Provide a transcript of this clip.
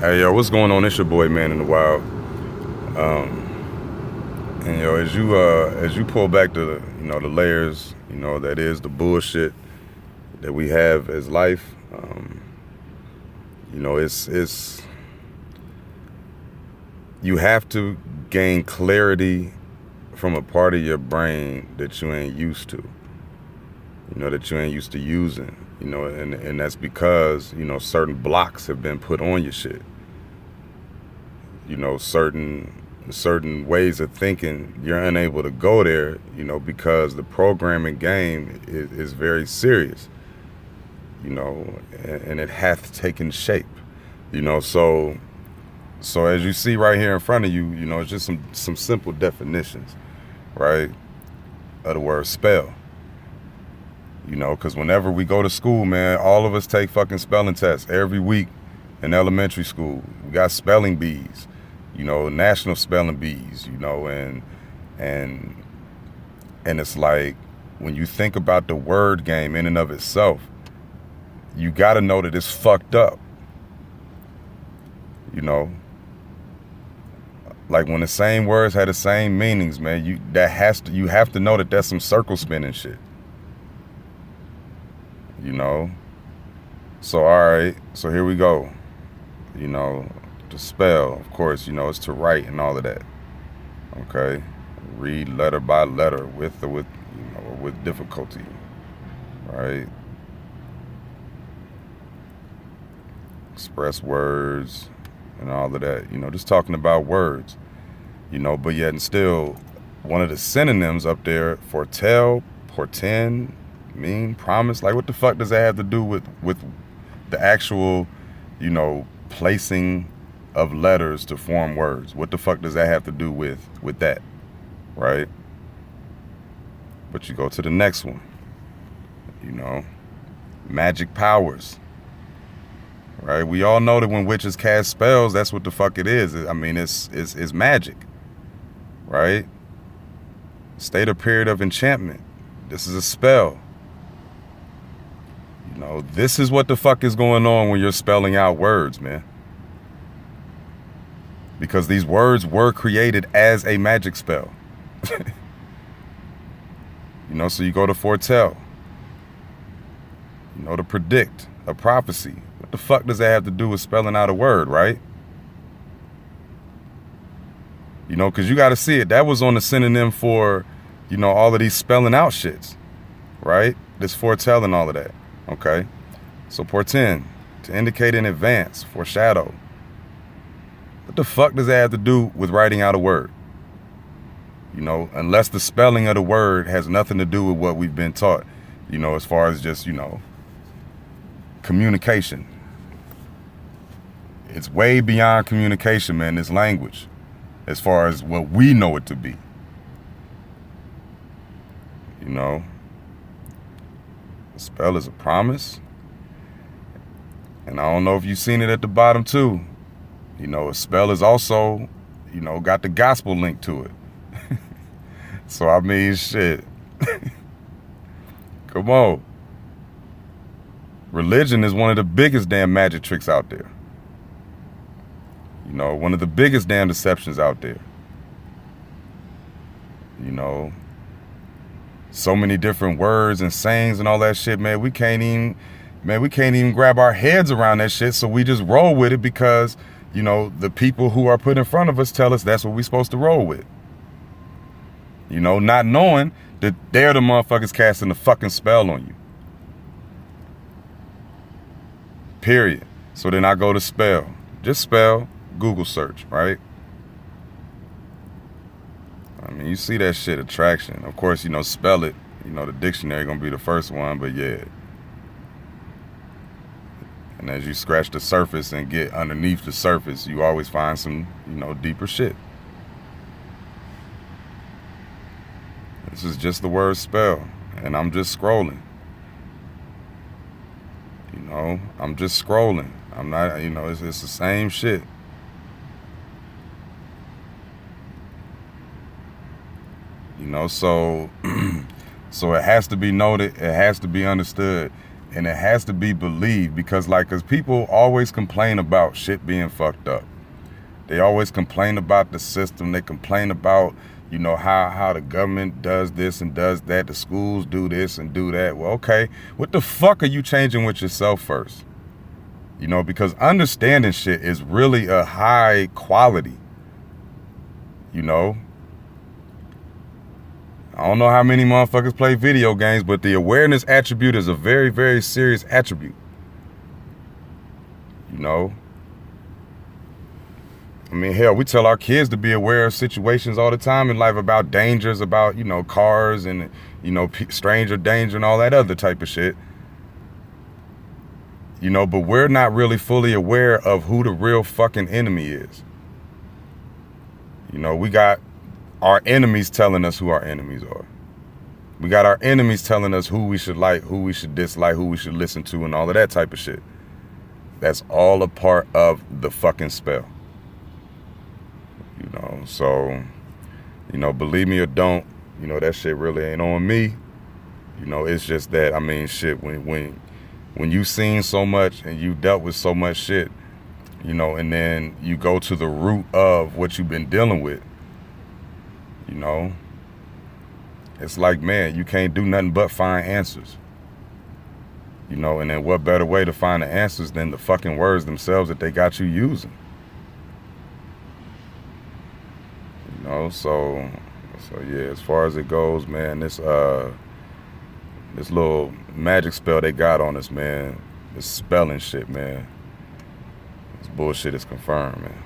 Hey yo, what's going on? It's your boy Man in the Wild. And yo, as you pull back the the layers, that is the bullshit that we have as life. It's you have to gain clarity from a part of your brain that you ain't used to. That you ain't used to using. And that's because certain blocks have been put on your shit. Certain ways of thinking, you're unable to go there, because the programming game is very serious, and it hath taken shape, so as you see right here in front of you, it's just some simple definitions, right, of the word spell. Because whenever we go to school, man, all of us take fucking spelling tests every week in elementary school. We got spelling bees, national spelling bees, and it's like when you think about the word game in and of itself, you got to know that it's fucked up. Like when the same words had the same meanings, man, you have to know that that's some circle spinning shit. So all right, so here we go. To spell, of course, it's to write and all of that. Okay, read letter by letter with with difficulty, right? Express words and all of that. Just talking about words. But yet and still, one of the synonyms up there: foretell, portend, mean, promise. Like, what the fuck does that have to do with the actual, placing of letters to form words? What the fuck does that have to do with that, right? But you go to the next one, magic powers, right? We all know that when witches cast spells, that's what the fuck it is. I mean, it's magic, right? State or period of enchantment. This is a spell. This is what the fuck is going on when you're spelling out words, man. Because these words were created as a magic spell. So you go to foretell. To predict, a prophecy. What the fuck does that have to do with spelling out a word, right? Because you got to see it. That was on the synonym for, all of these spelling out shits, right? This foretell and all of that. Okay, so portend, to indicate in advance, foreshadow. What the fuck does that have to do with writing out a word? Unless the spelling of the word has nothing to do with what we've been taught, as far as just, communication. It's way beyond communication, man, this language, as far as what we know it to be. A spell is a promise. And I don't know if you've seen it at the bottom too. A spell is also, got the gospel link to it. So I mean, shit. Come on. Religion is one of the biggest damn magic tricks out there. One of the biggest damn deceptions out there. So many different words and sayings and all that shit, man. We can't even grab our heads around that shit. So we just roll with it because, the people who are put in front of us tell us that's what we're supposed to roll with. Not knowing that they're the motherfuckers casting the fucking spell on you. Period. So then I go to spell. Just spell, Google search, right? I mean, you see that shit, attraction. Of course, spell it. The dictionary gonna be the first one, but yeah. And as you scratch the surface and get underneath the surface, you always find some, deeper shit. This is just the word spell, and I'm just scrolling. I'm just scrolling. I'm not, it's the same shit. So it has to be noted, it has to be understood, And it has to be believed because, like, cause people always complain about shit being fucked up. They always complain about the system. They complain about, you know, how the government does this and does that. The schools do this and do that. Well, okay, what the fuck are you changing with yourself first? You know, because understanding shit is really a high quality. You know, I don't know how many motherfuckers play video games, but the awareness attribute is a very, very serious attribute. You know, I mean, hell, we tell our kids to be aware of situations all the time in life about dangers, about, you know, cars and, you know, stranger danger and all that other type of shit. You know, but we're not really fully aware of who the real fucking enemy is. You know, we got our enemies telling us who our enemies are. We got our enemies telling us who we should like, who we should dislike, who we should listen to, and all of that type of shit. That's all a part of the fucking spell. You know, so, you know, believe me or don't, you know, that shit really ain't on me. You know, it's just that, I mean, shit, when you've seen so much and you dealt with so much shit, you know, and then you go to the root of what you've been dealing with, you know, it's like, man, you can't do nothing but find answers. You know, and then what better way to find the answers than the fucking words themselves that they got you using? You know, so yeah, as far as it goes, man, this little magic spell they got on us, man, this spelling shit, man, this bullshit is confirmed, man.